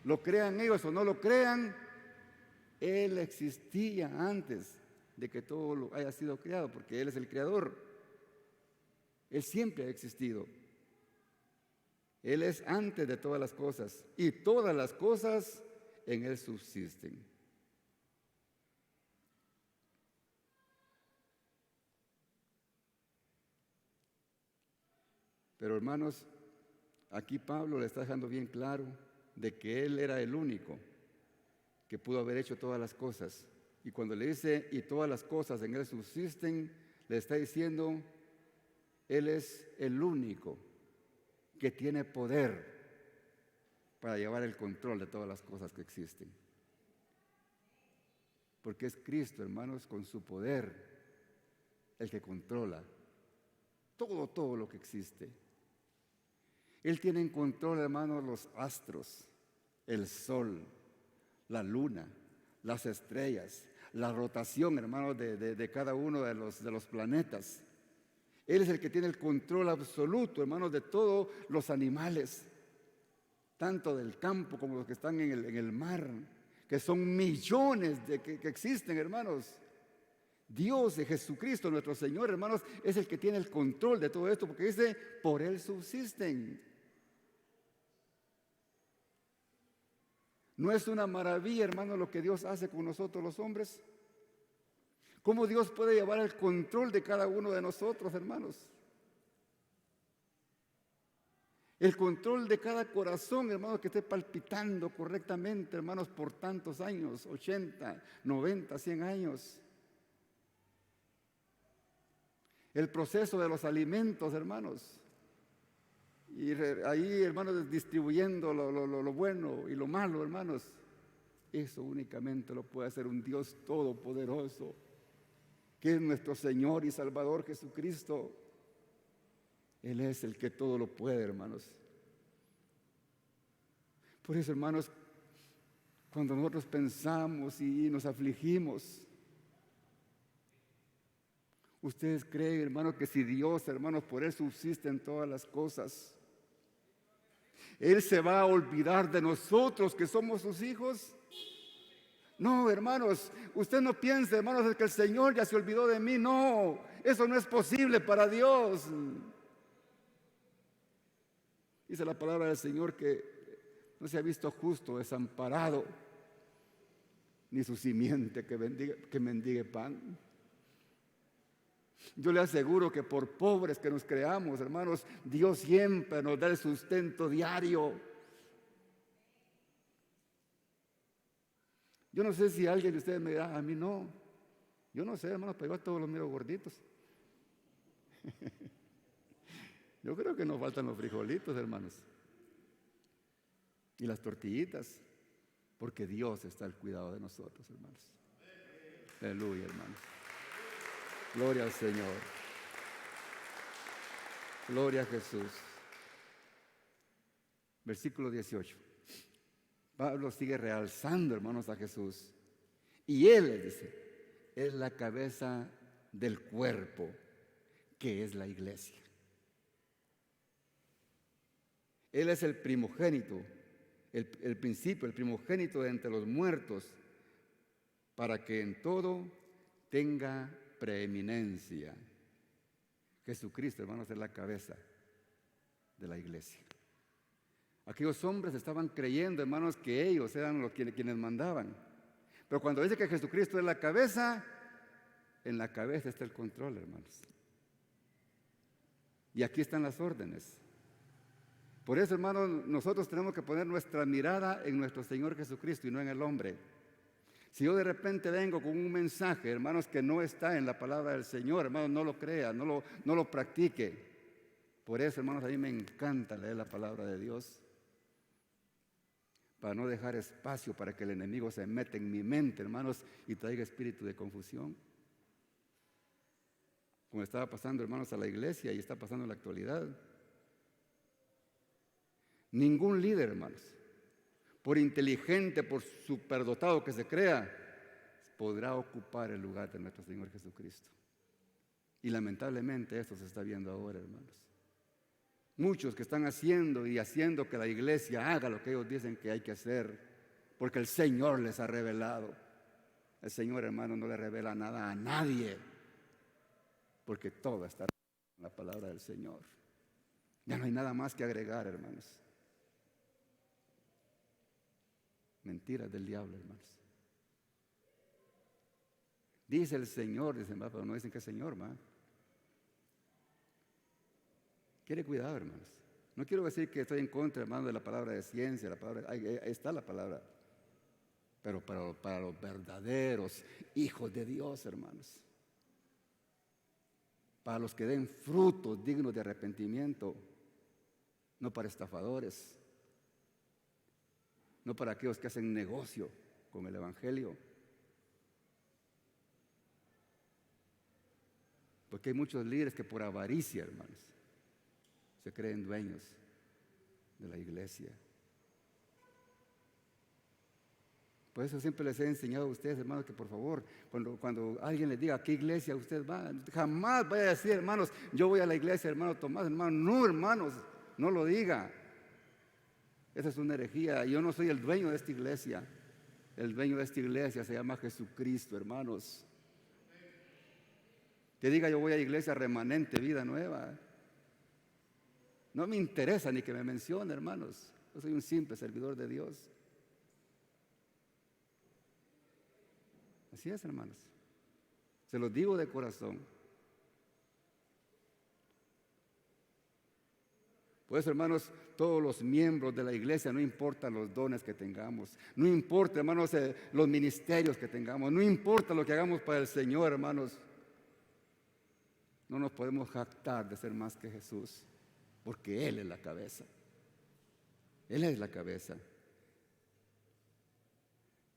Lo crean ellos o no lo crean, Él existía antes de que todo lo haya sido creado, porque Él es el creador. Él siempre ha existido. Él es antes de todas las cosas y todas las cosas en Él subsisten. Pero hermanos, aquí Pablo le está dejando bien claro de que Él era el único que pudo haber hecho todas las cosas. Y cuando le dice, y todas las cosas en Él subsisten, le está diciendo, Él es el único que tiene poder para llevar el control de todas las cosas que existen. Porque es Cristo, hermanos, con su poder, el que controla todo lo que existe. Él tiene en control, hermanos, los astros, el sol, la luna, las estrellas, la rotación, hermanos, de cada uno de los planetas. Él es el que tiene el control absoluto, hermanos, de todos los animales, tanto del campo como los que están en el mar, que son millones que existen, hermanos. Dios de Jesucristo, nuestro Señor, hermanos, es el que tiene el control de todo esto, porque dice, por Él subsisten. ¿No es una maravilla, hermano, lo que Dios hace con nosotros los hombres? ¿Cómo Dios puede llevar el control de cada uno de nosotros, hermanos? El control de cada corazón, hermanos, que esté palpitando correctamente, hermanos, por tantos años, 80, 90, 100 años. El proceso de los alimentos, hermanos. Y ahí, hermanos, distribuyendo lo bueno y lo malo, hermanos. Eso únicamente lo puede hacer un Dios todopoderoso, que es nuestro Señor y Salvador Jesucristo. Él es el que todo lo puede, hermanos. Por eso, hermanos, cuando nosotros pensamos y nos afligimos, ustedes creen, hermanos, que si Dios, hermanos, por Él subsisten todas las cosas, Él se va a olvidar de nosotros que somos sus hijos. No, hermanos, usted no piense, hermanos, es que el Señor ya se olvidó de mí. No, eso no es posible para Dios. Dice la palabra del Señor que no se ha visto justo desamparado, ni su simiente que mendigue pan. Yo le aseguro que por pobres que nos creamos, hermanos, Dios siempre nos da el sustento diario. Yo no sé si alguien de ustedes me dirá, a mí no. Yo no sé, hermanos, pero yo a todos los miro gorditos. Yo creo que nos faltan los frijolitos, hermanos. Y las tortillitas, porque Dios está al cuidado de nosotros, hermanos. Aleluya, hermanos. Gloria al Señor. Gloria a Jesús. Versículo 18. Pablo sigue realzando, hermanos, a Jesús. Y Él, les dice, es la cabeza del cuerpo, que es la iglesia. Él es el primogénito, el principio, el primogénito de entre los muertos, para que en todo tenga preeminencia. Jesucristo, hermanos, es la cabeza de la iglesia. Aquellos hombres estaban creyendo, hermanos, que ellos eran los quienes mandaban. Pero cuando dice que Jesucristo es la cabeza, en la cabeza está el control, hermanos. Y aquí están las órdenes. Por eso, hermanos, nosotros tenemos que poner nuestra mirada en nuestro Señor Jesucristo y no en el hombre. Si yo de repente vengo con un mensaje, hermanos, que no está en la palabra del Señor, hermanos, no lo crea, no lo practique. Por eso, hermanos, a mí me encanta leer la palabra de Dios. para no dejar espacio para que el enemigo se meta en mi mente, hermanos, y traiga espíritu de confusión. Como estaba pasando, hermanos, a la iglesia y está pasando en la actualidad. Ningún líder, hermanos, por inteligente, por superdotado que se crea, podrá ocupar el lugar de nuestro Señor Jesucristo. Y lamentablemente esto se está viendo ahora, hermanos. Muchos que están haciendo que la iglesia haga lo que ellos dicen que hay que hacer, porque el Señor les ha revelado. El Señor, hermano, no le revela nada a nadie, porque todo está en la palabra del Señor. Ya no hay nada más que agregar, hermanos. Mentiras del diablo, hermanos. Dice el Señor, dicen, pero no dicen que es Señor, ¿va? Quiere cuidado, hermanos. No quiero decir que estoy en contra, hermano, de la palabra de ciencia, ahí está la palabra. Pero para los verdaderos hijos de Dios, hermanos. Para los que den frutos dignos de arrepentimiento, no para estafadores, no para aquellos que hacen negocio con el Evangelio. Porque hay muchos líderes que por avaricia, hermanos, se creen dueños de la iglesia. Por eso siempre les he enseñado a ustedes, hermanos, que por favor, cuando alguien les diga a qué iglesia usted va, jamás vaya a decir, hermanos, yo voy a la iglesia, hermano Tomás, hermano. No, hermanos, no lo diga. Esa es una herejía. Yo no soy el dueño de esta iglesia. El dueño de esta iglesia se llama Jesucristo, hermanos. Que diga yo voy a la iglesia Remanente, Vida Nueva. No me interesa ni que me mencione, hermanos. Yo soy un simple servidor de Dios. Así es, hermanos. Se los digo de corazón. Por eso, hermanos, todos los miembros de la iglesia, no importa los dones que tengamos, no importa, hermanos, los ministerios que tengamos, no importa lo que hagamos para el Señor, hermanos, no nos podemos jactar de ser más que Jesús, porque Él es la cabeza. Él es la cabeza.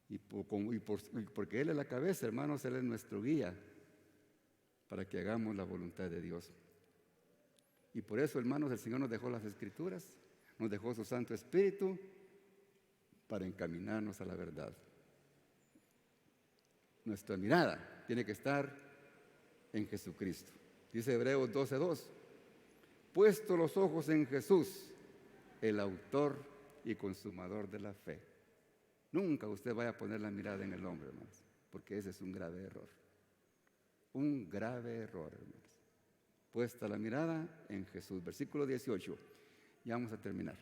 Y porque Él es la cabeza, hermanos, Él es nuestro guía para que hagamos la voluntad de Dios. Y por eso, hermanos, el Señor nos dejó las Escrituras, nos dejó su Santo Espíritu para encaminarnos a la verdad. Nuestra mirada tiene que estar en Jesucristo. Dice Hebreos 12:2, puesto los ojos en Jesús, el autor y consumador de la fe. Nunca usted vaya a poner la mirada en el hombre, hermanos, porque ese es un grave error. Un grave error, hermanos. Puesta la mirada en Jesús. Versículo 18. Ya vamos a terminar.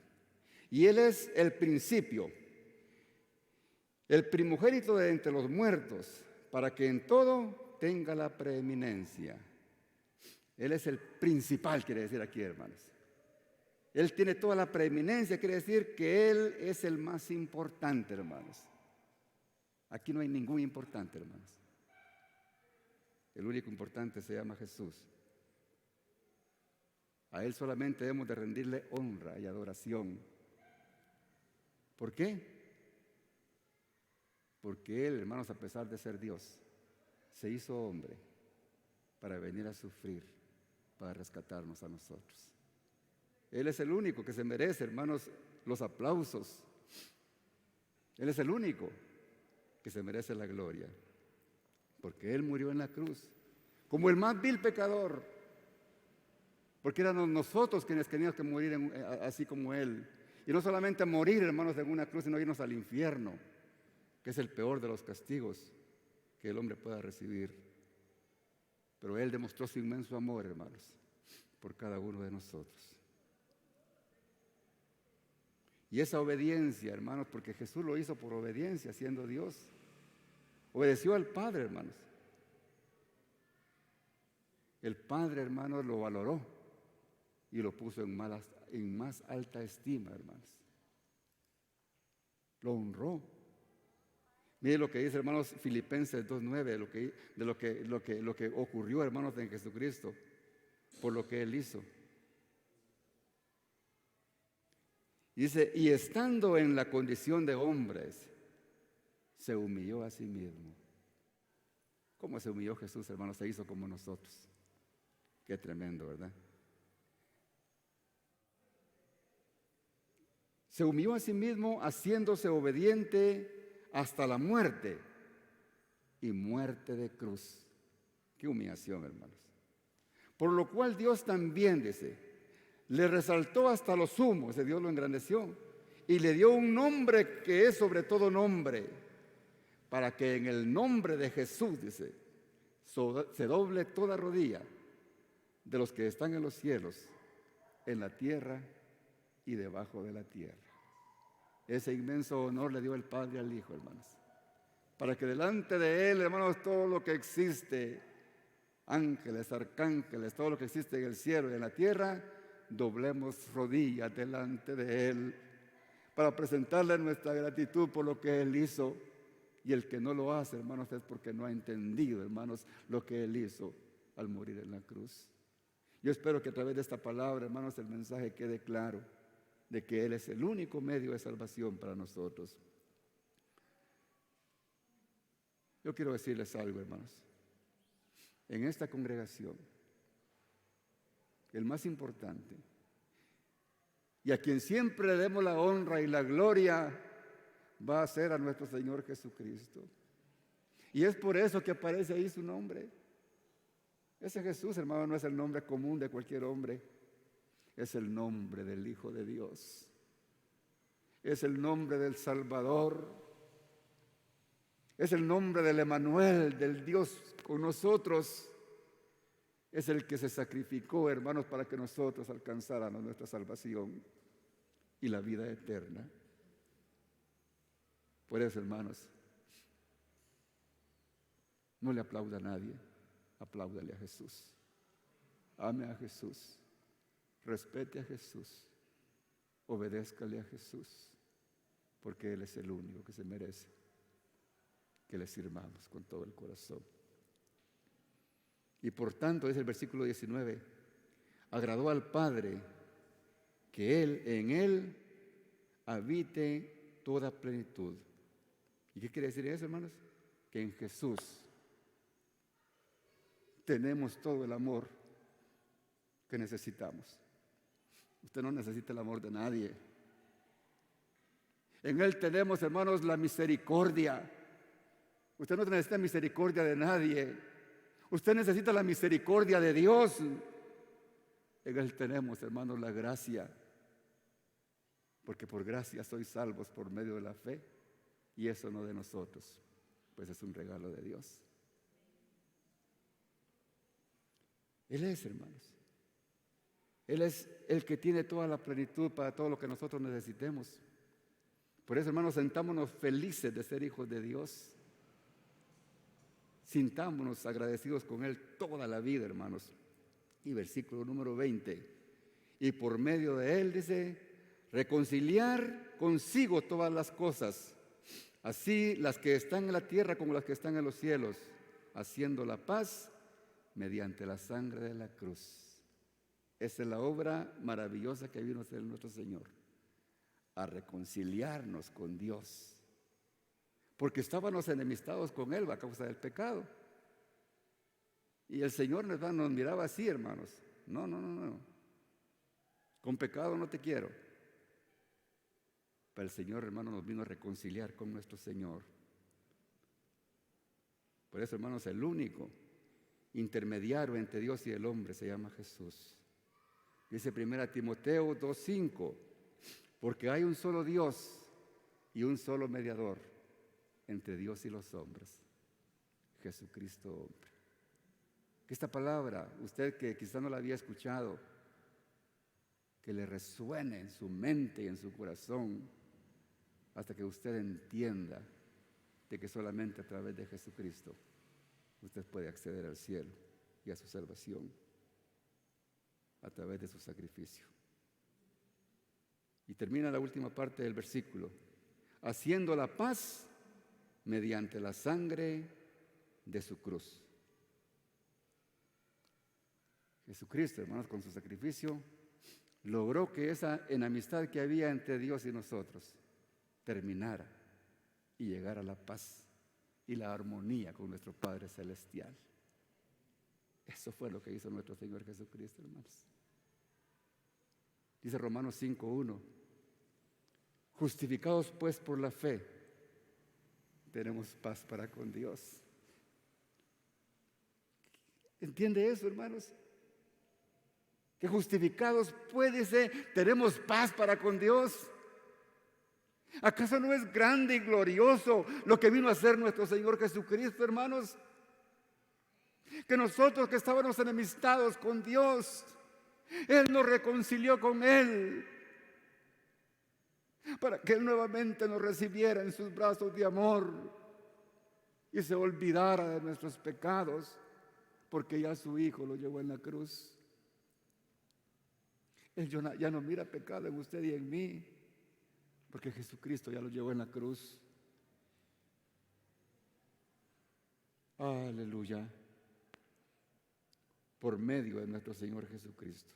Y Él es el principio, el primogénito de entre los muertos, para que en todo tenga la preeminencia. Él es el principal, quiere decir aquí, hermanos. Él tiene toda la preeminencia, quiere decir que Él es el más importante, hermanos. Aquí no hay ningún importante, hermanos. El único importante se llama Jesús. A Él solamente debemos de rendirle honra y adoración. ¿Por qué? Porque Él, hermanos, a pesar de ser Dios, se hizo hombre para venir a sufrir, para rescatarnos a nosotros. Él es el único que se merece, hermanos, los aplausos. Él es el único que se merece la gloria, porque Él murió en la cruz como el más vil pecador, porque éramos nosotros quienes teníamos que morir así como Él. Y no solamente morir, hermanos, en una cruz, sino irnos al infierno, que es el peor de los castigos que el hombre pueda recibir. Pero Él demostró su inmenso amor, hermanos, por cada uno de nosotros. Y esa obediencia, hermanos, porque Jesús lo hizo por obediencia, siendo Dios. Obedeció al Padre, hermanos. El Padre, hermanos, lo valoró y lo puso en más alta estima, hermanos. Lo honró. Mire lo que dice, hermanos, Filipenses 2:9, de lo que ocurrió, hermanos, en Jesucristo, por lo que Él hizo. Dice, y estando en la condición de hombres, se humilló a sí mismo. ¿Cómo se humilló Jesús, hermanos? Se hizo como nosotros. Qué tremendo, ¿verdad? Se humilló a sí mismo haciéndose obediente hasta la muerte y muerte de cruz. Qué humillación, hermanos. Por lo cual Dios también, dice, le resaltó hasta lo sumo, ese Dios lo engrandeció, y le dio un nombre que es sobre todo nombre, para que en el nombre de Jesús, dice, se doble toda rodilla de los que están en los cielos, en la tierra y debajo de la tierra. Ese inmenso honor le dio el Padre al Hijo, hermanos, para que delante de Él, hermanos, todo lo que existe, ángeles, arcángeles, todo lo que existe en el cielo y en la tierra, doblemos rodillas delante de Él, para presentarle nuestra gratitud por lo que Él hizo. Y el que no lo hace, hermanos, es porque no ha entendido, hermanos, lo que Él hizo al morir en la cruz. Yo espero que a través de esta palabra, hermanos, el mensaje quede claro de que Él es el único medio de salvación para nosotros. Yo quiero decirles algo, hermanos. En esta congregación, el más importante, y a quien siempre le demos la honra y la gloria, va a ser a nuestro Señor Jesucristo. Y es por eso que aparece ahí su nombre. Ese Jesús, hermano, no es el nombre común de cualquier hombre. Es el nombre del Hijo de Dios. Es el nombre del Salvador. Es el nombre del Emanuel, del Dios con nosotros. Es el que se sacrificó, hermanos, para que nosotros alcanzáramos nuestra salvación y la vida eterna. Por eso, hermanos, no le aplauda a nadie, apláudale a Jesús. Ame a Jesús, respete a Jesús, obedézcale a Jesús, porque Él es el único que se merece que le sirvamos con todo el corazón. Y por tanto, dice el versículo 19, agradó al Padre que en Él habite toda plenitud. ¿Y qué quiere decir eso, hermanos? Que en Jesús tenemos todo el amor que necesitamos. Usted no necesita el amor de nadie. En Él tenemos, hermanos, la misericordia. Usted no necesita misericordia de nadie. Usted necesita la misericordia de Dios. En Él tenemos, hermanos, la gracia. Porque por gracia sois salvos por medio de la fe. Y eso no de nosotros, pues es un regalo de Dios. Él es, hermanos. Él es el que tiene toda la plenitud para todo lo que nosotros necesitemos. Por eso, hermanos, sentámonos felices de ser hijos de Dios. Sintámonos agradecidos con Él toda la vida, hermanos. Y versículo número 20. Y por medio de Él, dice, reconciliar consigo todas las cosas, así las que están en la tierra como las que están en los cielos, haciendo la paz mediante la sangre de la cruz. Esa es la obra maravillosa que vino a hacer nuestro Señor, a reconciliarnos con Dios. Porque estábamos enemistados con Él a causa del pecado. Y el Señor nos miraba así, hermanos. No. Con pecado no te quiero. Pero el Señor, hermano, nos vino a reconciliar con nuestro Señor. Por eso, hermanos, el único intermediario entre Dios y el hombre se llama Jesús. Dice 1 Timoteo 2:5, porque hay un solo Dios y un solo mediador entre Dios y los hombres, Jesucristo hombre. Que esta palabra, usted que quizá no la había escuchado, que le resuene en su mente y en su corazón, hasta que usted entienda de que solamente a través de Jesucristo usted puede acceder al cielo y a su salvación a través de su sacrificio. Y termina la última parte del versículo, haciendo la paz mediante la sangre de su cruz. Jesucristo, hermanos, con su sacrificio logró que esa enemistad que había entre Dios y nosotros terminara y llegara a la paz y la armonía con nuestro Padre Celestial. Eso fue lo que hizo nuestro Señor Jesucristo, hermanos. Dice Romanos 5:1, justificados pues por la fe, tenemos paz para con Dios. ¿Entiende eso, hermanos? Que justificados puede ser, tenemos paz para con Dios. ¿Acaso no es grande y glorioso lo que vino a hacer nuestro Señor Jesucristo, hermanos? Que nosotros que estábamos enemistados con Dios, Él nos reconcilió con Él, para que Él nuevamente nos recibiera en sus brazos de amor y se olvidara de nuestros pecados, porque ya su Hijo lo llevó en la cruz. Él ya no mira pecado en usted y en mí, porque Jesucristo ya lo llevó en la cruz. Aleluya. Por medio de nuestro Señor Jesucristo.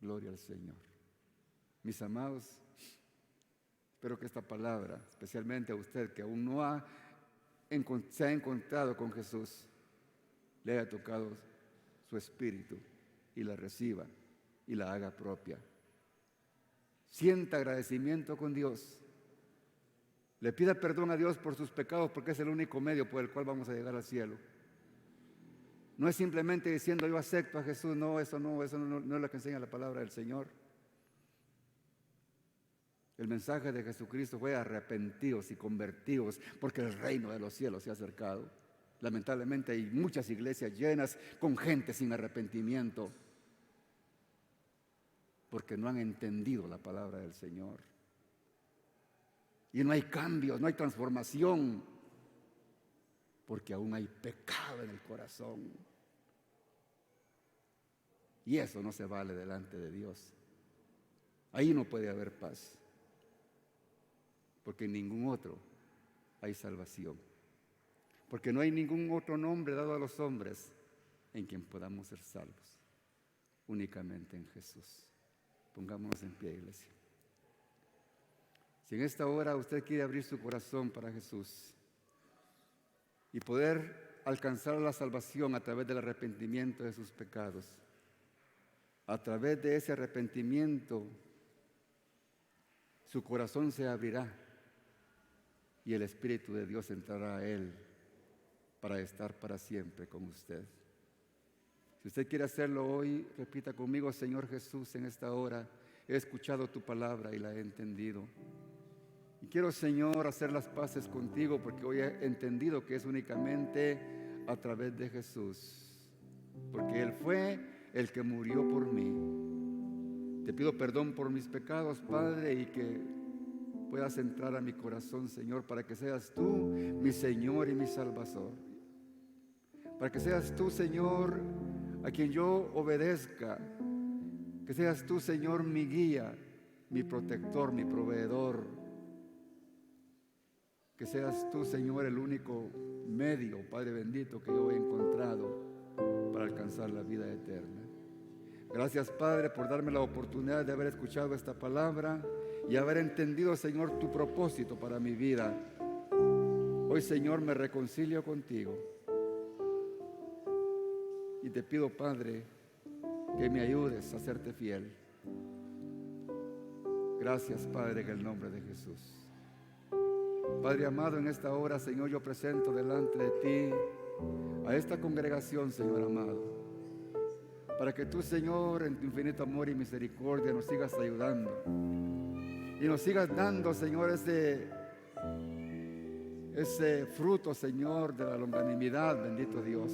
Gloria al Señor. Mis amados, espero que esta palabra, especialmente a usted que aún no se ha encontrado con Jesús, le haya tocado su espíritu y la reciba y la haga propia. Sienta agradecimiento con Dios. Le pida perdón a Dios por sus pecados, porque es el único medio por el cual vamos a llegar al cielo. No es simplemente diciendo yo acepto a Jesús. No, eso no es lo que enseña la palabra del Señor. El mensaje de Jesucristo fue arrepentidos y convertidos, porque el reino de los cielos se ha acercado. Lamentablemente hay muchas iglesias llenas con gente sin arrepentimiento, porque no han entendido la palabra del Señor. Y no hay cambios, no hay transformación, porque aún hay pecado en el corazón. Y eso no se vale delante de Dios. Ahí no puede haber paz, porque en ningún otro hay salvación. Porque no hay ningún otro nombre dado a los hombres en quien podamos ser salvos. Únicamente en Jesús. Pongámonos en pie, iglesia. Si en esta hora usted quiere abrir su corazón para Jesús y poder alcanzar la salvación a través del arrepentimiento de sus pecados, a través de ese arrepentimiento, su corazón se abrirá y el Espíritu de Dios entrará a él para estar para siempre con usted. Si usted quiere hacerlo hoy, repita conmigo: Señor Jesús, en esta hora he escuchado tu palabra y la he entendido. Y quiero, Señor, hacer las paces contigo, porque hoy he entendido que es únicamente a través de Jesús, porque Él fue el que murió por mí. Te pido perdón por mis pecados, Padre, y que puedas entrar a mi corazón, Señor, para que seas tú mi Señor y mi Salvador. Para que seas tú, Señor, a quien yo obedezca. Que seas tú, Señor, mi guía, mi protector, mi proveedor. Que seas tú, Señor, el único medio, Padre bendito, que yo he encontrado para alcanzar la vida eterna. Gracias, Padre, por darme la oportunidad de haber escuchado esta palabra y haber entendido, Señor, tu propósito para mi vida. Hoy, Señor, me reconcilio contigo y te pido, Padre, que me ayudes a serte fiel. Gracias, Padre, en el nombre de Jesús. Padre amado, en esta hora, Señor, yo presento delante de ti a esta congregación, Señor amado, para que tú, Señor, en tu infinito amor y misericordia nos sigas ayudando y nos sigas dando, Señor, ese fruto, Señor, de la longanimidad, bendito Dios,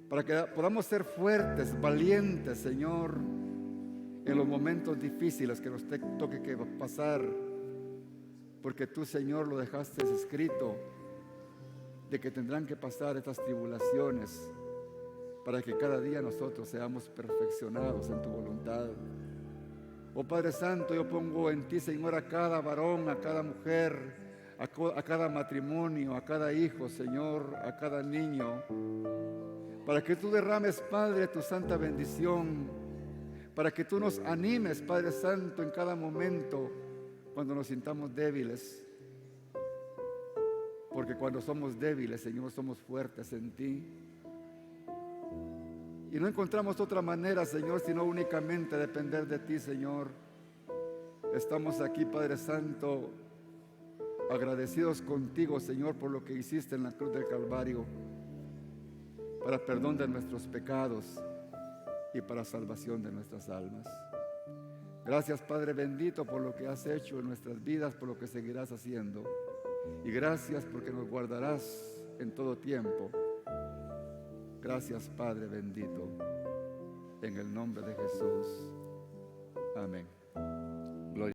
para que podamos ser fuertes, valientes, Señor, en los momentos difíciles que nos toque que pasar, porque tú, Señor, lo dejaste escrito de que tendrán que pasar estas tribulaciones para que cada día nosotros seamos perfeccionados en tu voluntad. Oh Padre Santo, yo pongo en ti, Señor, a cada varón, a cada mujer, a cada matrimonio, a cada hijo, Señor, a cada niño, para que tú derrames, Padre, tu santa bendición para que tú nos animes, Padre Santo, en cada momento cuando nos sintamos débiles. Porque cuando somos débiles, Señor, somos fuertes en ti. Y no encontramos otra manera, Señor, sino únicamente depender de ti, Señor. Estamos aquí, Padre Santo, agradecidos contigo, Señor, por lo que hiciste en la cruz del Calvario, para perdón de nuestros pecados y para salvación de nuestras almas. Gracias, Padre bendito, por lo que has hecho en nuestras vidas, por lo que seguirás haciendo. Y gracias porque nos guardarás en todo tiempo. Gracias, Padre bendito, en el nombre de Jesús. Amén. Gloria.